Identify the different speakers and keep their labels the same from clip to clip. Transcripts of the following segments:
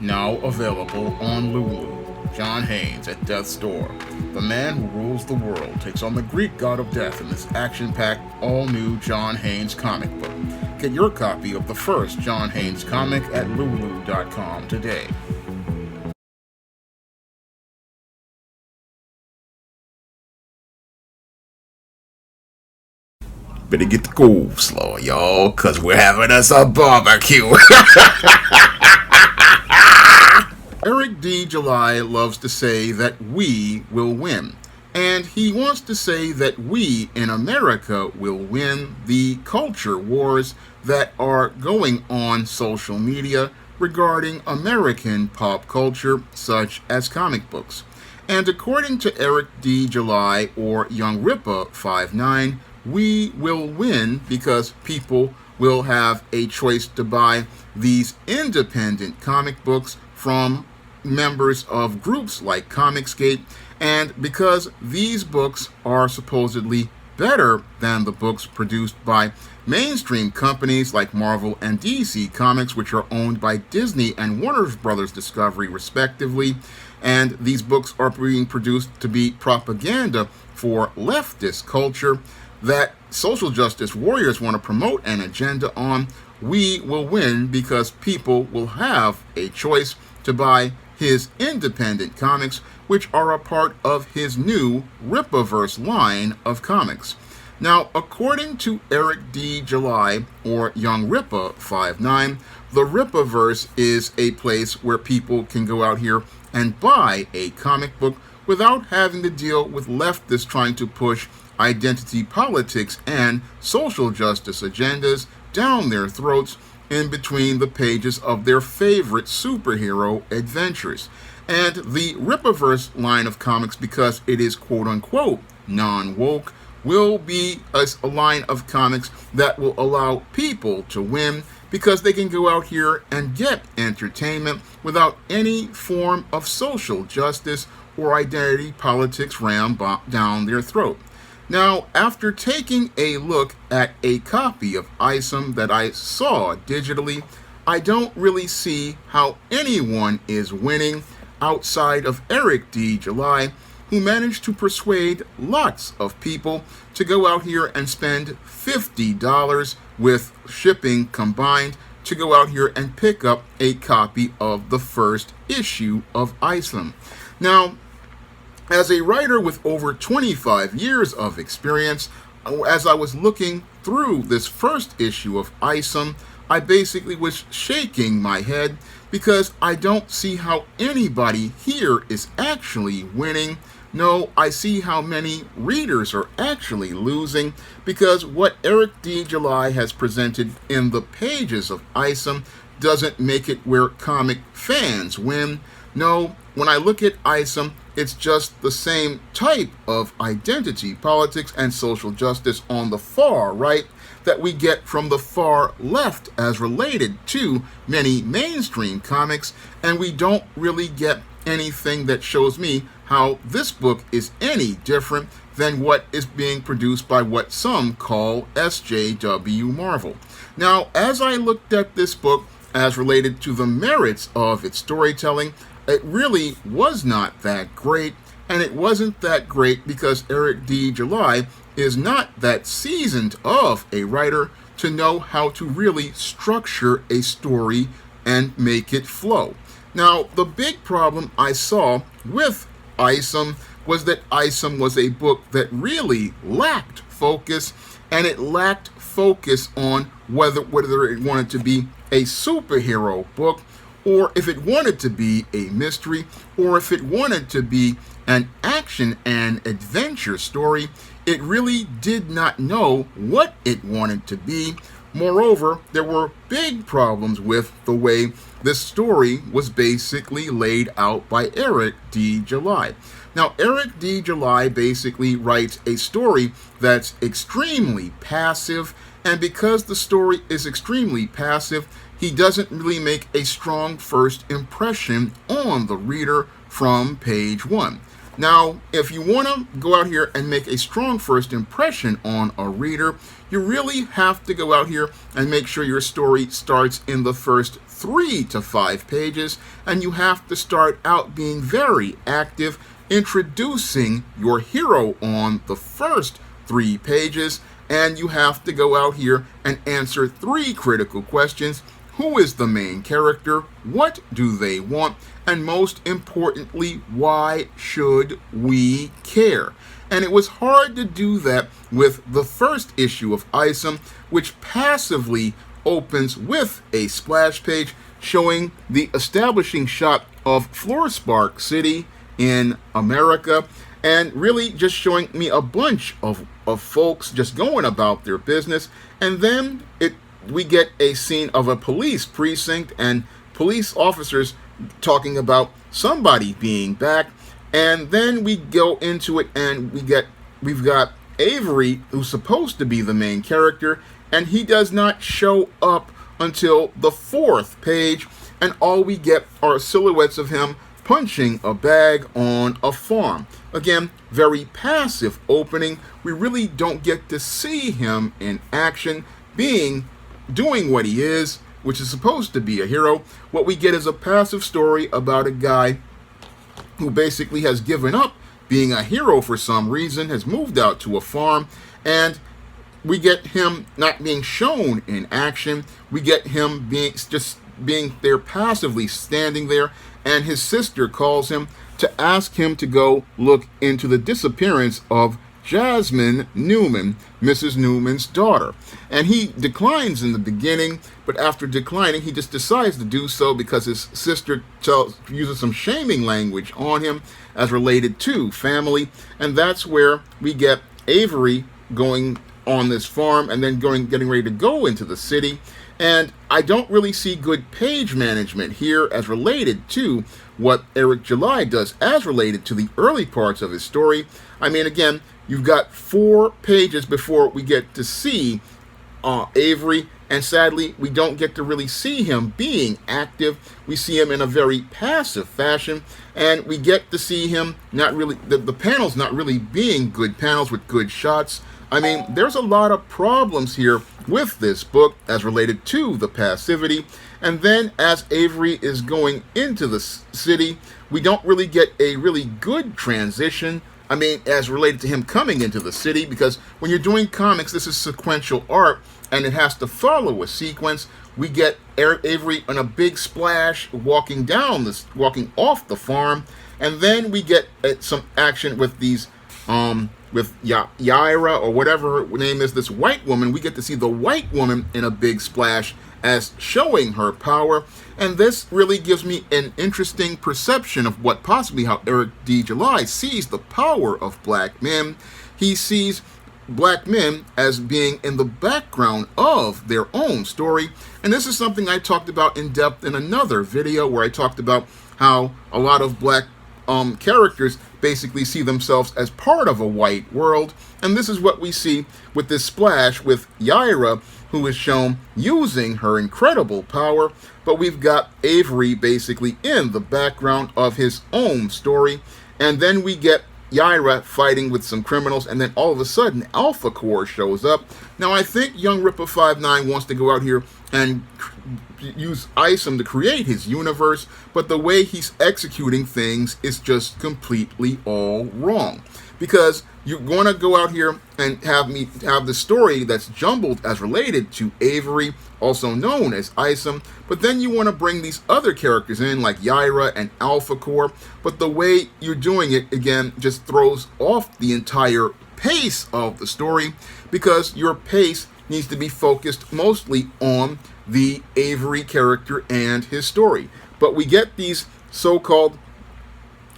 Speaker 1: Now available on Lulu. John Haynes at Death's Door. The man who rules the world takes on the Greek god of death in this action-packed, all-new John Haynes comic book. Get your copy of the first John Haynes comic at lulu.com today. Better get the coleslaw, y'all, cause we're having us a barbecue. Eric D. July loves to say that we will win. And he wants to say that we in America will win the culture wars that are going on social media regarding American pop culture, such as comic books. And according to Eric D. July or Young Ripper 59, we will win because people will have a choice to buy these independent comic books from members of groups like Comicsgate, and because these books are supposedly better than the books produced by mainstream companies like Marvel and DC Comics, which are owned by Disney and Warner Brothers Discovery respectively, and these books are being produced to be propaganda for leftist culture that social justice warriors want to promote an agenda on, we will win because people will have a choice to buy his independent comics, which are a part of his new Rippaverse line of comics. Now, according to Eric D. July, or Young Ripper 59, the Rippaverse is a place where people can go out here and buy a comic book without having to deal with leftists trying to push identity politics and social justice agendas down their throats in between the pages of their favorite superhero adventures. And the Rippaverse line of comics, because it is quote-unquote non-woke, will be a line of comics that will allow people to win because they can go out here and get entertainment without any form of social justice or identity politics rammed down their throat. Now, after taking a look at a copy of ISOM that I saw digitally, I don't really see how anyone is winning outside of Eric D. July, who managed to persuade lots of people to go out here and spend $50 with shipping combined to go out here and pick up a copy of the first issue of ISOM. Now, as a writer with over 25 years of experience, as I was looking through this first issue of ISOM, I basically was shaking my head because I don't see how anybody here is actually winning. No, I see how many readers are actually losing because what Eric D. July has presented in the pages of ISOM doesn't make it where comic fans win. No, when I look at ISOM, it's just the same type of identity politics and social justice on the far right that we get from the far left as related to many mainstream comics, and we don't really get anything that shows me how this book is any different than what is being produced by what some call SJW Marvel. Now, as I looked at this book as related to the merits of its storytelling, it really was not that great, and it wasn't that great because Eric D. July is not that seasoned of a writer to know how to really structure a story and make it flow. Now, the big problem I saw with ISOM was that ISOM was a book that really lacked focus, and it lacked focus on whether it wanted to be a superhero book, or if it wanted to be a mystery, or if it wanted to be an action and adventure story. It really did not know what it wanted to be. Moreover, there were big problems with the way this story was basically laid out by Eric D. July. Now, Eric D. July basically writes a story that's extremely passive, and because the story is extremely passive, he doesn't really make a strong first impression on the reader from page one. Now, if you want to go out here and make a strong first impression on a reader, you really have to go out here and make sure your story starts in the first 3 to 5 pages, and you have to start out being very active, introducing your hero on the first 3 pages, and you have to go out here and answer 3 critical questions. Who is the main character? What do they want? And most importantly, why should we care? And it was hard to do that with the first issue of ISOM, which passively opens with a splash page showing the establishing shot of Florspark City in America, and really just showing me a bunch of folks just going about their business. And then we get a scene of a police precinct and police officers talking about somebody being back. And then we go into it and we've got Avery, who's supposed to be the main character, and he does not show up until the 4th page, and all we get are silhouettes of him punching a bag on a farm. Again, very passive opening. We really don't get to see him in action doing what he is, which is supposed to be a hero. What we get is a passive story about a guy who basically has given up being a hero for some reason, has moved out to a farm, and we get him not being shown in action. We get him being there passively standing there, and his sister calls him to ask him to go look into the disappearance of Jasmine Newman, Mrs. Newman's daughter. And he declines in the beginning, but after declining, he just decides to do so because his sister uses some shaming language on him as related to family. And that's where we get Avery going on this farm and then getting ready to go into the city. And I don't really see good page management here as related to what Eric July does as related to the early parts of his story. I mean, again, you've got 4 pages before we get to see Avery, and sadly, we don't get to really see him being active. We see him in a very passive fashion, and we get to see him not really, the panels not really being good panels with good shots. I mean, there's a lot of problems here with this book as related to the passivity. And then as Avery is going into the city, we don't really get a really good transition. I mean, as related to him coming into the city, because when you're doing comics, this is sequential art, and it has to follow a sequence. We get Avery on a big splash walking off the farm, and then we get some action with these with Yaira, or whatever her name is, this white woman. We get to see the white woman in a big splash as showing her power. And this really gives me an interesting perception of what possibly how Eric D. July sees the power of black men. He sees black men as being in the background of their own story. And this is something I talked about in depth in another video where I talked about how a lot of black characters basically see themselves as part of a white world. And this is what we see with this splash with Yaira, who is shown using her incredible power. But we've got Avery basically in the background of his own story. And then we get Yaira fighting with some criminals, and then all of a sudden Alpha Core shows up. Now I think Young Ripper 59 wants to go out here and use ISOM to create his universe, but the way he's executing things is just completely all wrong. Because you're going to go out here and have the story that's jumbled as related to Avery, also known as ISOM, but then you want to bring these other characters in like Yaira and Alpha Core, but the way you're doing it, again, just throws off the entire pace of the story, because your pace needs to be focused mostly on the Avery character and his story. But we get these so-called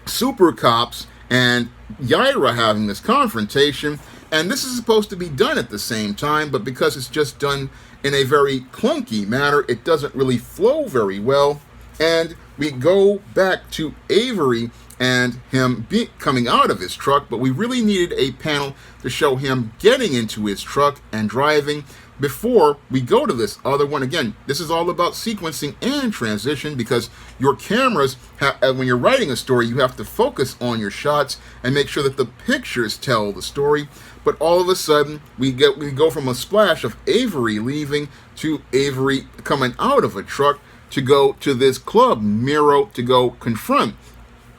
Speaker 1: super cops and Yaira having this confrontation, and this is supposed to be done at the same time, but because it's just done in a very clunky manner, it doesn't really flow very well. And we go back to Avery and him coming out of his truck, but we really needed a panel to show him getting into his truck and driving. before we go to this other one, again, this is all about sequencing and transition, because your cameras, when you're writing a story, you have to focus on your shots and make sure that the pictures tell the story. But all of a sudden, we go from a splash of Avery leaving to Avery coming out of a truck to go to this club, Miro, to go confront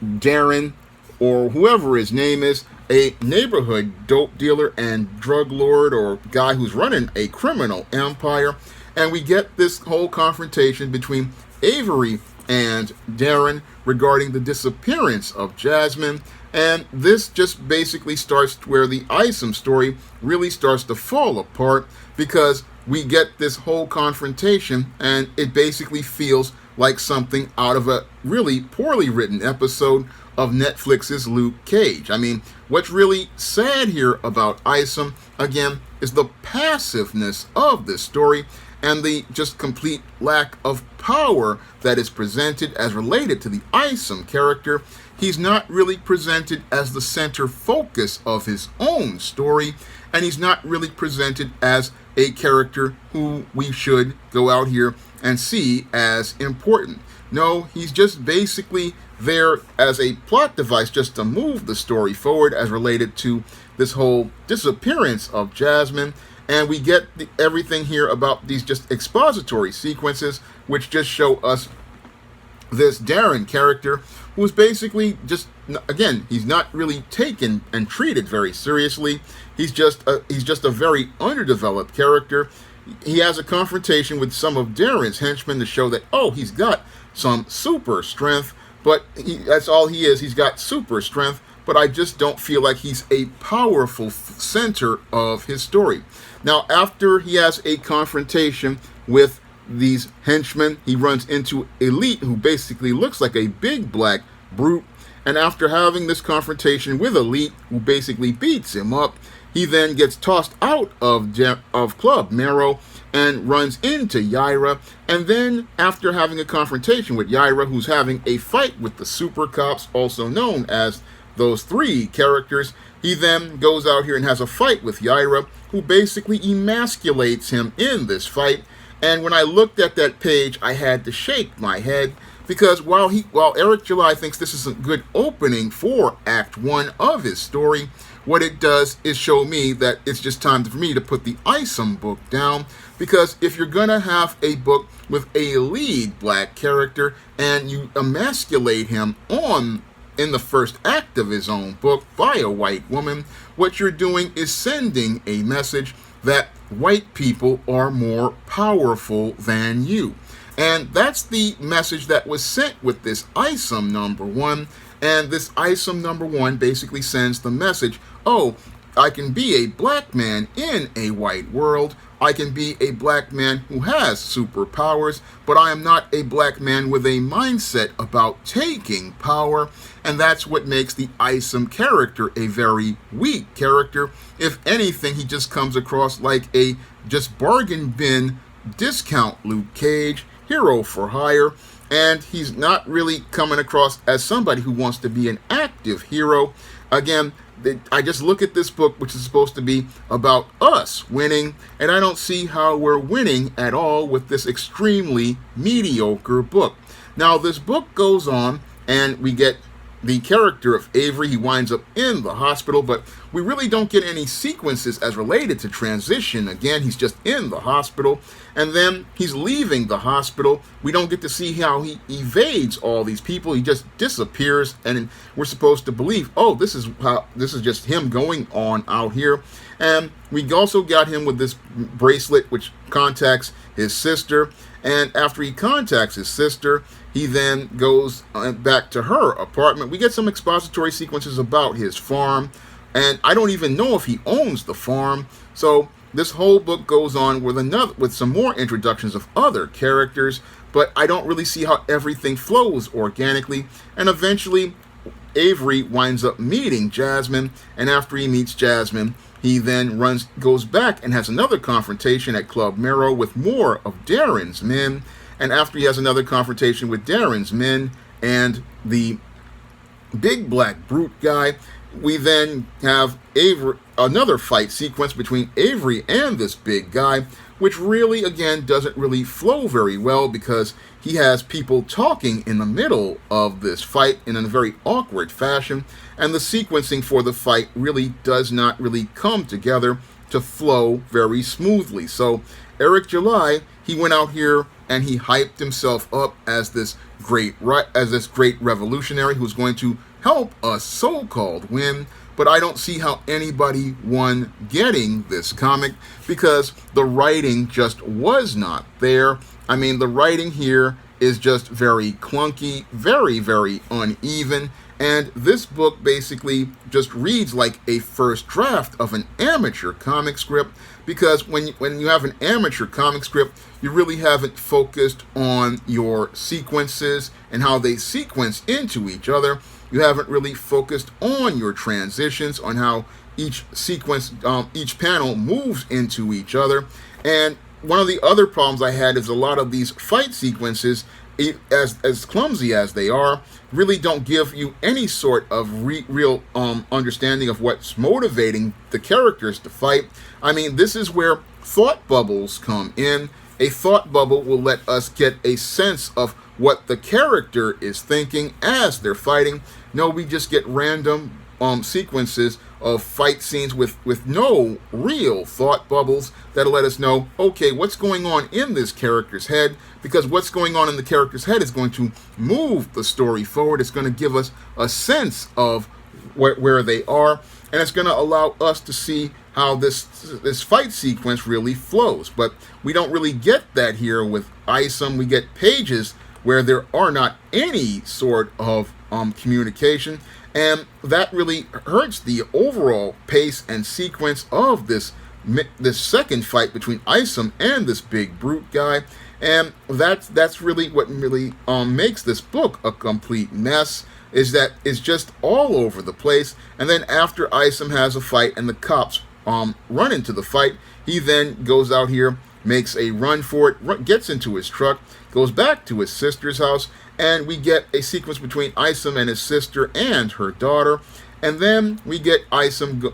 Speaker 1: Darren, or whoever his name is, a neighborhood dope dealer and drug lord, or guy who's running a criminal empire. And we get this whole confrontation between Avery and Darren regarding the disappearance of Jasmine. And this just basically starts where the ISOM story really starts to fall apart, because we get this whole confrontation and it basically feels like something out of a really poorly written episode of Netflix's Luke Cage. I mean, what's really sad here about ISOM, again, is the passiveness of this story and the just complete lack of power that is presented as related to the ISOM character. He's not really presented as the center focus of his own story, and he's not really presented as a character who we should go out here and see as important. No, he's just basically there as a plot device just to move the story forward as related to this whole disappearance of Jasmine. And we get everything here about these just expository sequences, which just show us this Darren character, who's basically just, again, he's not really taken and treated very seriously. He's just a very underdeveloped character. He has a confrontation with some of Darren's henchmen to show that, oh, he's got some super strength, but that's all he is. He's got super strength, but I just don't feel like he's a powerful center of his story. Now, after he has a confrontation with these henchmen, he runs into Elite, who basically looks like a big black brute. And after having this confrontation with Elite, who basically beats him up, he then gets tossed out of Club Miro and runs into Yaira. And then, after having a confrontation with Yaira, who's having a fight with the super cops, also known as those three characters, he then goes out here and has a fight with Yaira, who basically emasculates him in this fight. And when I looked at that page, I had to shake my head, because while Eric July thinks this is a good opening for Act 1 of his story, what it does is show me that it's just time for me to put the ISOM book down, because if you're going to have a book with a lead black character and you emasculate him in the first act of his own book by a white woman, what you're doing is sending a message that white people are more powerful than you. And that's the message that was sent with this ISOM number 1. And this ISOM number 1 basically sends the message, oh, I can be a black man in a white world. I can be a black man who has superpowers, but I am not a black man with a mindset about taking power. And that's what makes the ISOM character a very weak character. If anything, he just comes across like a just bargain bin discount Luke Cage, hero for hire. And he's not really coming across as somebody who wants to be an active hero. Again, I just look at this book, which is supposed to be about us winning, and I don't see how we're winning at all with this extremely mediocre book. Now, this book goes on, and we get the character of Avery. He winds up in the hospital, but we really don't get any sequences as related to transition. Again, he's just in the hospital, and then he's leaving the hospital. We don't get to see how he evades all these people. He just disappears, and we're supposed to believe, oh, this is just him going on out here. And we also got him with this bracelet, which contacts his sister. And after he contacts his sister, he then goes back to her apartment. We get some expository sequences about his farm, and I don't even know if he owns the farm. So this whole book goes on with some more introductions of other characters, but I don't really see how everything flows organically. And eventually, Avery winds up meeting Jasmine, and after he meets Jasmine, he then goes back and has another confrontation at Club Miro with more of Darren's men. And after he has another confrontation with Darren's men and the big black brute guy, We then have another fight sequence between Avery and this big guy, which really, again, doesn't really flow very well because he has people talking in the middle of this fight in a very awkward fashion, and the sequencing for the fight really does not really come together to flow very smoothly. So Eric July, he went out here and he hyped himself up as this great revolutionary who's going to help us so-called win, but I don't see how anybody won getting this comic because the writing just was not there. I mean, the writing here is just very clunky, very, very uneven, and this book basically just reads like a first draft of an amateur comic script because when you have an amateur comic script, you really haven't focused on your sequences and how they sequence into each other. You haven't really focused on your transitions, on how each sequence, each panel moves into each other. And one of the other problems I had is a lot of these fight sequences, as clumsy as they are, really don't give you any sort of real understanding of what's motivating the characters to fight. I mean, this is where thought bubbles come in. A thought bubble will let us get a sense of what the character is thinking as they're fighting. No, we just get random sequences of fight scenes with no real thought bubbles that'll let us know, okay, what's going on in this character's head, because what's going on in the character's head is going to move the story forward. It's going to give us a sense of where they are, and it's going to allow us to see how this fight sequence really flows. But we don't really get that here with ISOM. We get pages where there are not any sort of communication, and that really hurts the overall pace and sequence of this second fight between ISOM and this big brute guy. And that's really what really makes this book a complete mess, is that it's just all over the place. And then after ISOM has a fight and the cops run into the fight, he then goes out here, makes a run for it, gets into his truck, goes back to his sister's house, and we get a sequence between ISOM and his sister and her daughter. And then we get ISOM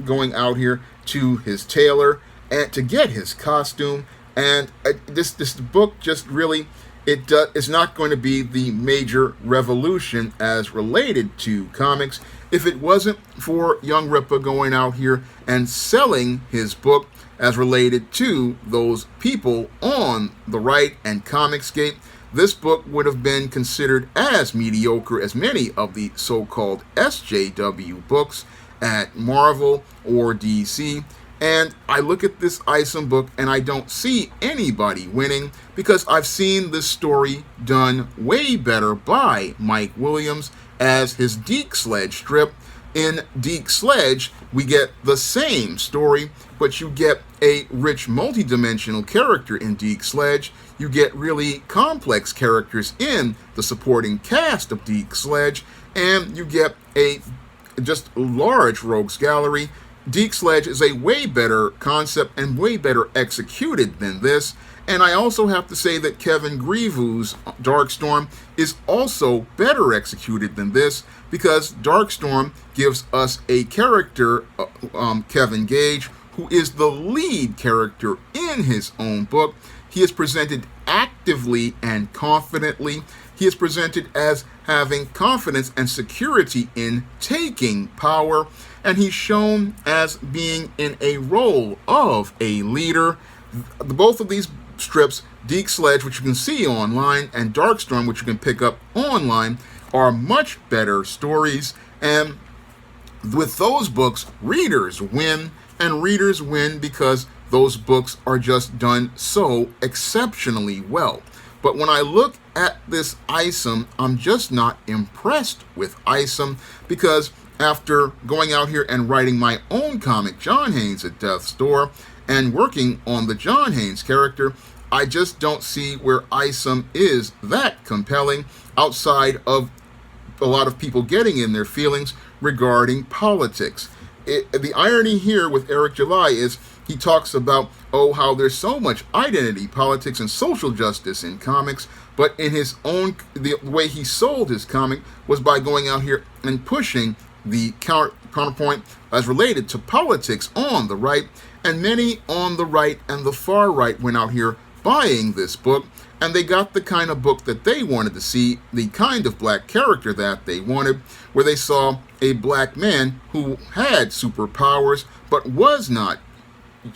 Speaker 1: going out here to his tailor and to get his costume. And this book just really, it's not going to be the major revolution as related to comics if it wasn't for Young Ripa going out here and selling his book as related to those people on the right and Comicsgate. This book would have been considered as mediocre as many of the so-called SJW books at Marvel or DC. And I look at this ISOM book and I don't see anybody winning because I've seen this story done way better by Mike Williams as his Deke Sledge strip. In Deke Sledge, we get the same story, but you get a rich multi-dimensional character in Deke Sledge. You get really complex characters in the supporting cast of Deke Sledge, and you get a just large rogues gallery. Deke Sledge is a way better concept and way better executed than this. And I also have to say that Kevin Grievu's Darkstorm is also better executed than this, because Darkstorm gives us a character, Kevin Gage, who is the lead character in his own book. He is presented actively and confidently. He is presented as having confidence and security in taking power, and he's shown as being in a role of a leader. Both of these strips, Deke Sledge, which you can see online, and Darkstorm, which you can pick up online, are much better stories. And with those books, readers win, and readers win because those books are just done so exceptionally well. But when I look at this ISOM, I'm just not impressed with ISOM, because after going out here and writing my own comic, John Haynes at Death's Door, and working on the John Haynes character, I just don't see where ISOM is that compelling outside of a lot of people getting in their feelings regarding politics. The irony here with Eric July is he talks about, how there's so much identity politics and social justice in comics, but in his own, the way he sold his comic was by going out here and pushing the counterpoint as related to politics on the right, and many on the right and the far right went out here buying this book, and they got the kind of book that they wanted to see, the kind of black character that they wanted, where they saw a black man who had superpowers but was not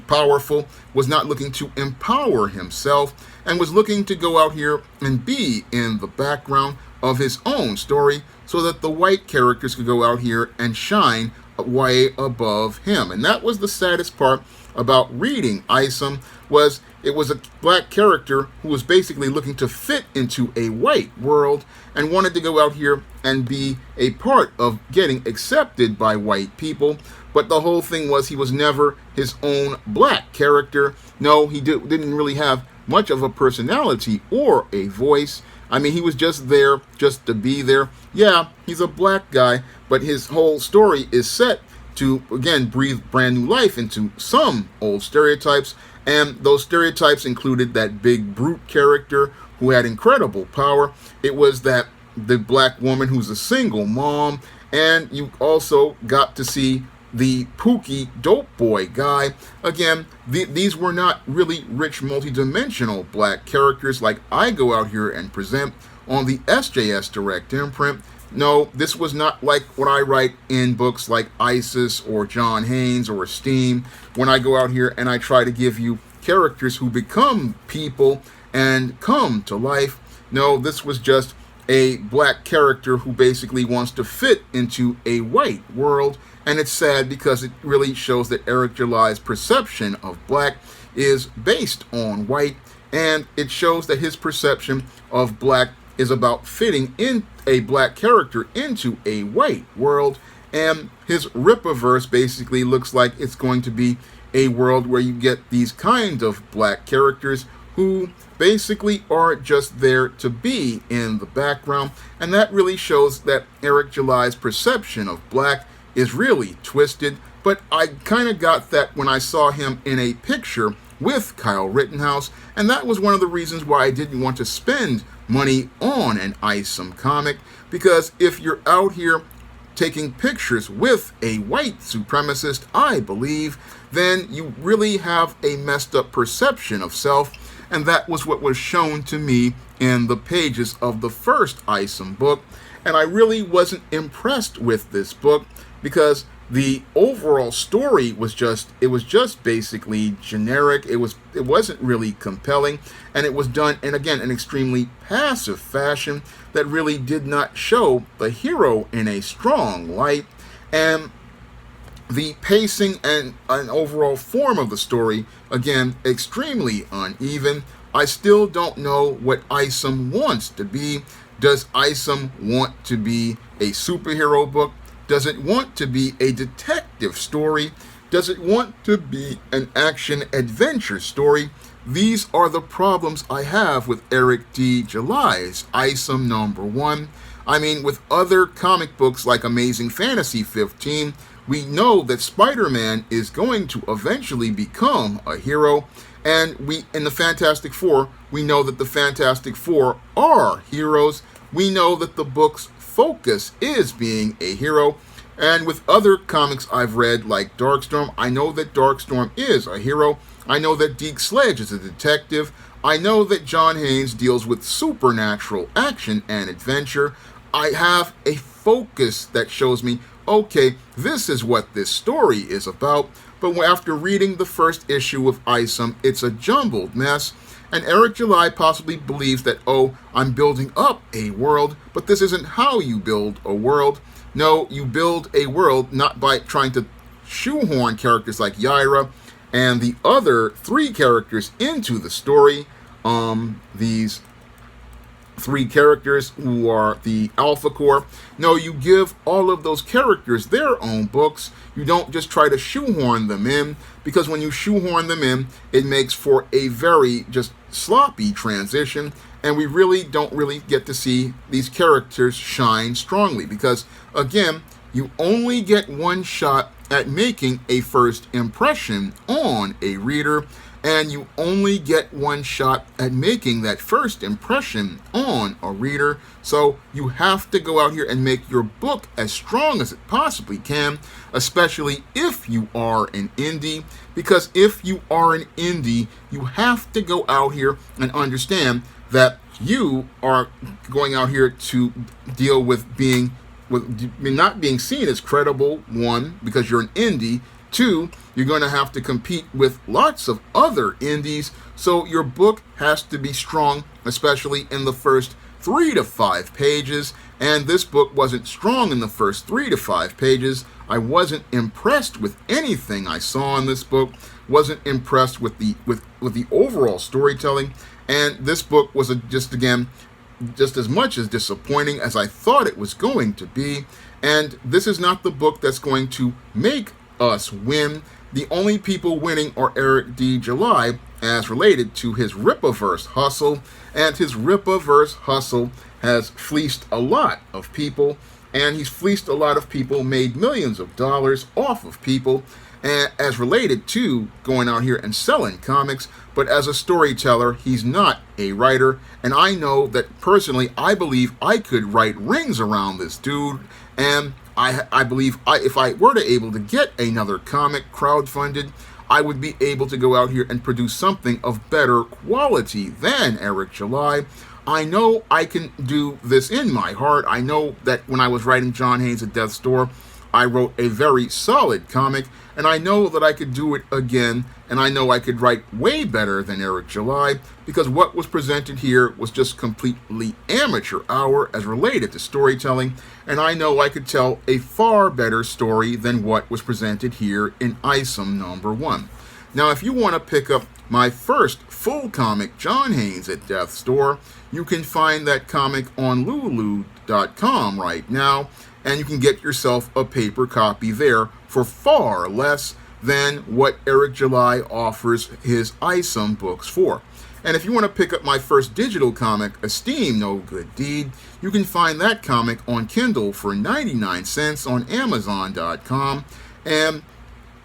Speaker 1: powerful, was not looking to empower himself, and was looking to go out here and be in the background of his own story so that the white characters could go out here and shine way above him. And that was the saddest part about reading ISOM, was it was a black character who was basically looking to fit into a white world and wanted to go out here and be a part of getting accepted by white people. But the whole thing was he was never his own black character. No, he didn't really have much of a personality or a voice. I mean, he was just there just to be there. Yeah, he's a black guy, but his whole story is set to, again, breathe brand new life into some old stereotypes. And those stereotypes included that big brute character who had incredible power. It was the black woman who's a single mom. And you also got to see the pooky dope boy guy. Again, these were not really rich, multi-dimensional black characters like I go out here and present on the SJS Direct imprint. No, this was not like what I write in books like Isis or John Haynes or Steam, when I go out here and I try to give you characters who become people and come to life. No, this was just a black character who basically wants to fit into a white world. And it's sad because it really shows that Eric July's perception of black is based on white, and it shows that his perception of black is about fitting in a black character into a white world. And his Rippaverse basically looks like it's going to be a world where you get these kinds of black characters who basically are just there to be in the background. And that really shows that Eric July's perception of black is really twisted. But I kind of got that when I saw him in a picture with Kyle Rittenhouse, and that was one of the reasons why I didn't want to spend money on an ISOM comic, because if you're out here taking pictures with a white supremacist, I believe, then you really have a messed up perception of self. And that was what was shown to me in the pages of the first ISOM book. And I really wasn't impressed with this book because the overall story was just basically generic. It wasn't really compelling, and it was done in, again, an extremely passive fashion that really did not show the hero in a strong light. And the pacing and an overall form of the story, again, extremely uneven. I still don't know what ISOM wants to be. Does ISOM want to be a superhero book? Does it want to be a detective story? Does it want to be an action-adventure story? These are the problems I have with Eric D. July's ISOM #1. I mean, with other comic books like Amazing Fantasy 15, we know that Spider-Man is going to eventually become a hero. And in the Fantastic Four, we know that the Fantastic Four are heroes. We know that the book's focus is being a hero. And with other comics I've read, like Darkstorm, I know that Darkstorm is a hero. I know that Deke Sledge is a detective. I know that John Haynes deals with supernatural action and adventure. I have a focus that shows me, okay, this is what this story is about. But after reading the first issue of ISOM, it's a jumbled mess. And Eric July possibly believes that, oh, I'm building up a world, but this isn't how you build a world. No, you build a world not by trying to shoehorn characters like Yaira and the other three characters into the story. These three characters who are the Alpha Core. No, you give all of those characters their own books. You don't just try to shoehorn them in, because when you shoehorn them in, it makes for a very just sloppy transition, and we really don't really get to see these characters shine strongly, because again, you only get one shot at making a first impression on a reader, and you only get one shot at making that first impression on a reader. So you have to go out here and make your book as strong as it possibly can, especially if you are an indie, because if you are an indie, you have to go out here and understand that you are going out here to deal with not being seen as credible, one, because you're an indie. Two, you're going to have to compete with lots of other indies, so your book has to be strong, especially in the first 3 to 5 pages, and this book wasn't strong in the first 3 to 5 pages. I wasn't impressed with anything I saw in this book, wasn't impressed with the overall storytelling, and this book was just as much as disappointing as I thought it was going to be, and this is not the book that's going to make us win. The only people winning are Eric D. July as related to his Rippaverse hustle, and his Rippaverse hustle has fleeced a lot of people, and he's fleeced a lot of people, made millions of dollars off of people, and as related to going out here and selling comics. But as a storyteller, he's not a writer, and I know that personally, I believe I could write rings around this dude, and I believe if I were able to get another comic crowdfunded, I would be able to go out here and produce something of better quality than Eric July. I know I can do this in my heart. I know that when I was writing John Haynes at Death's Door, I wrote a very solid comic, and I know that I could do it again, and I know I could write way better than Eric July, because what was presented here was just completely amateur hour as related to storytelling, and I know I could tell a far better story than what was presented here in ISOM number 1. Now, if you want to pick up my first full comic, John Haynes at Death's Door, you can find that comic on Lulu.com right now, and you can get yourself a paper copy there for far less than what Eric July offers his ISOM books for. And if you want to pick up my first digital comic, Esteem No Good Deed, you can find that comic on Kindle for 99 cents on Amazon.com. And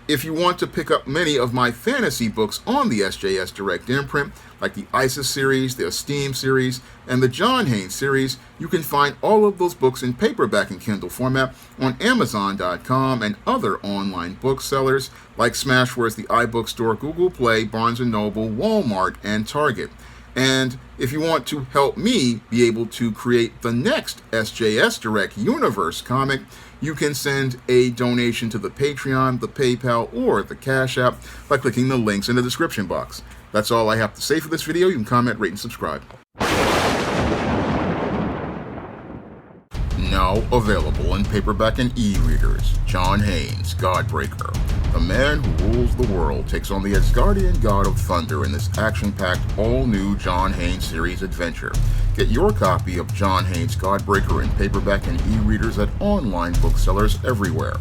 Speaker 1: if you want to pick up many of my fantasy books on the SJS Direct imprint, like the ISIS series, the Esteem series, and the John Haynes series, you can find all of those books in paperback and Kindle format on Amazon.com and other online booksellers like Smashwords, the iBookstore, Google Play, Barnes & Noble, Walmart, and Target. And if you want to help me be able to create the next SJS Direct Universe comic, you can send a donation to the Patreon, the PayPal, or the Cash App by clicking the links in the description box. That's all I have to say for this video. You can comment, rate, and subscribe. Now available in paperback and e-readers, John Haynes, Godbreaker. The man who rules the world takes on the Asgardian god of thunder in this action-packed, all-new John Haynes series adventure. Get your copy of John Haynes, Godbreaker in paperback and e-readers at online booksellers everywhere.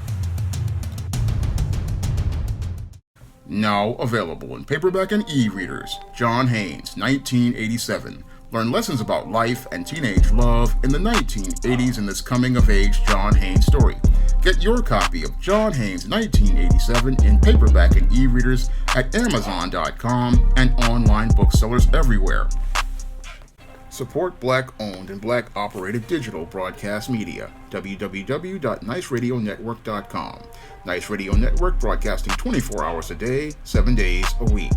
Speaker 1: Now available in paperback and e-readers, John Haynes, 1987. Learn lessons about life and teenage love in the 1980s in this coming-of-age John Haynes story. Get your copy of John Haynes, 1987 in paperback and e-readers at Amazon.com and online booksellers everywhere. Support Black-owned and Black-operated digital broadcast media. www.niceradionetwork.com. Nice Radio Network, broadcasting 24 hours a day, 7 days a week.